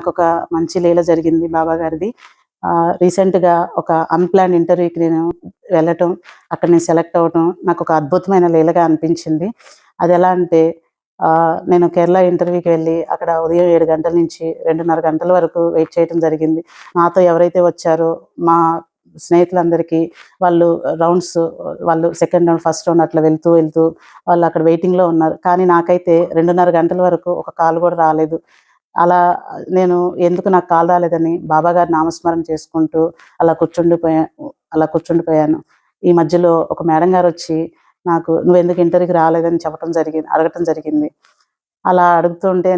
నాకు ఒక మంచి లీల జరిగింది బాబా గారిది. రీసెంట్‌గా ఒక అన్‌ప్లాన్డ్ ఇంటర్వ్యూకి నేను వెళ్ళటం, అక్కడ నేను సెలెక్ట్ అవ్వటం నాకు ఒక అద్భుతమైన లీలగా అనిపించింది. అదెలా అంటే నేను కేరళ ఇంటర్వ్యూకి వెళ్ళి అక్కడ ఉదయం 7 గంటల నుంచి 2:30 గంటల వరకు వెయిట్ చేయటం జరిగింది. నాతో ఎవరైతే వచ్చారో మా స్నేహితులందరికీ వాళ్ళు వాళ్ళు సెకండ్ రౌండ్, ఫస్ట్ రౌండ్ అట్లా వెళ్తూ వాళ్ళు అక్కడ వెయిటింగ్‌లో ఉన్నారు. కానీ నాకైతే 2:30 గంటల వరకు ఒక కాల్ కూడా రాలేదు. అలా నేను ఎందుకు నాకు కాల్ రాలేదని బాబాగారి నామస్మరణ చేసుకుంటూ అలా కూర్చుండిపోయాను. ఈ మధ్యలో ఒక మేడం గారొచ్చి నాకు "నువ్వెందుకు ఇంటర్వ్యూకి రాలేదని" అడగటం జరిగింది. అలా అడుగుతుంటే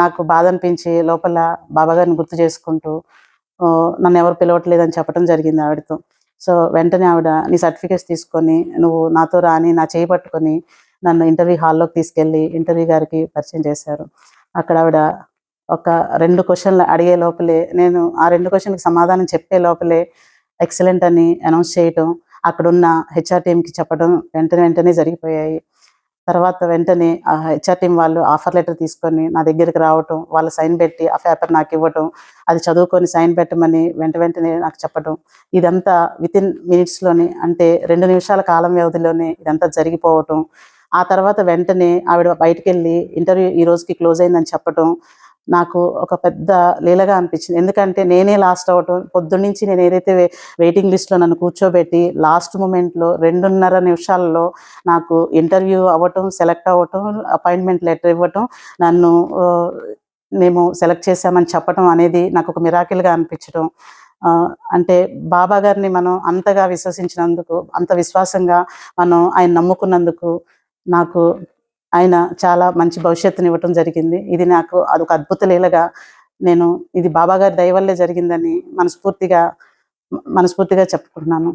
నాకు బాధ అనిపించి లోపల బాబాగారిని గుర్తు చేసుకుంటూ నన్నెవరు పిలవట్లేదని చెప్పటం జరిగింది ఆవిడతో. సో, వెంటనే ఆవిడ "నీ సర్టిఫికేట్స్ తీసుకొని నువ్వు నాతో రా" అని నా చేయి పట్టుకొని నన్ను ఇంటర్వ్యూ హాల్‌లోకి తీసుకెళ్ళి ఇంటర్వ్యూ గారికి పరిచయం చేశారు. అక్కడ ఆవిడ ఒక 2 క్వెషన్‌లు అడిగే లోపలే నేను ఆ 2 క్వెషన్‌లకి సమాధానం చెప్పే లోపలే ఎక్సలెంట్ అని అనౌన్స్ చేయటం, అక్కడున్న హెచ్ఆర్ టీమ్‌కి చెప్పడం వెంటనే జరిగిపోయాయి. తర్వాత వెంటనే ఆ హెచ్ఆర్ టీమ్ వాళ్ళు ఆఫర్ లెటర్ తీసుకొని నా దగ్గరికి రావటం, వాళ్ళు సైన్ పెట్టి ఆ పేపర్ నాకివ్వటం, అది చదువుకొని సైన్ పెట్టమని వెంటనే నాకు చెప్పటం. ఇదంతా వితిన్ మినిట్స్‌లోనే అంటే 2 నిమిషాల కాలం వ్యవధిలోనే ఇదంతా జరిగిపోవటం. ఆ తర్వాత వెంటనే ఆవిడ బయటికెళ్ళి ఇంటర్వ్యూ ఈ రోజుకి క్లోజ్ అయిందని చెప్పటం నాకు ఒక పెద్ద లీలగా అనిపించింది. ఎందుకంటే నేనే లాస్ట్ అవ్వటం, పొద్దున్నుంచి నేను ఏదైతే వెయిటింగ్ లిస్ట్‌లో నన్ను కూర్చోబెట్టి లాస్ట్ మొమెంట్‌లో 2:30 నిమిషాల్లో నాకు ఇంటర్వ్యూ అవ్వటం, సెలెక్ట్ అవ్వటం, అపాయింట్‌మెంట్ లెటర్ ఇవ్వటం, నన్ను మేము సెలెక్ట్ చేశామని చెప్పటం అనేది నాకు ఒక మిరాకిల్‌గా అనిపించటం. అంటే బాబా గారిని మనం అంతగా విశ్వసించినందుకు, అంత విశ్వాసంగా మనం ఆయన నమ్ముకున్నందుకు నాకు ఆయన చాలా మంచి భవిష్యత్తునివ్వటం జరిగింది. ఇది నాకు అదొక అద్భుత లీలగా ఇది బాబా గారి దయ వల్లే జరిగిందని మనస్ఫూర్తిగా చెప్పుకుంటున్నాను.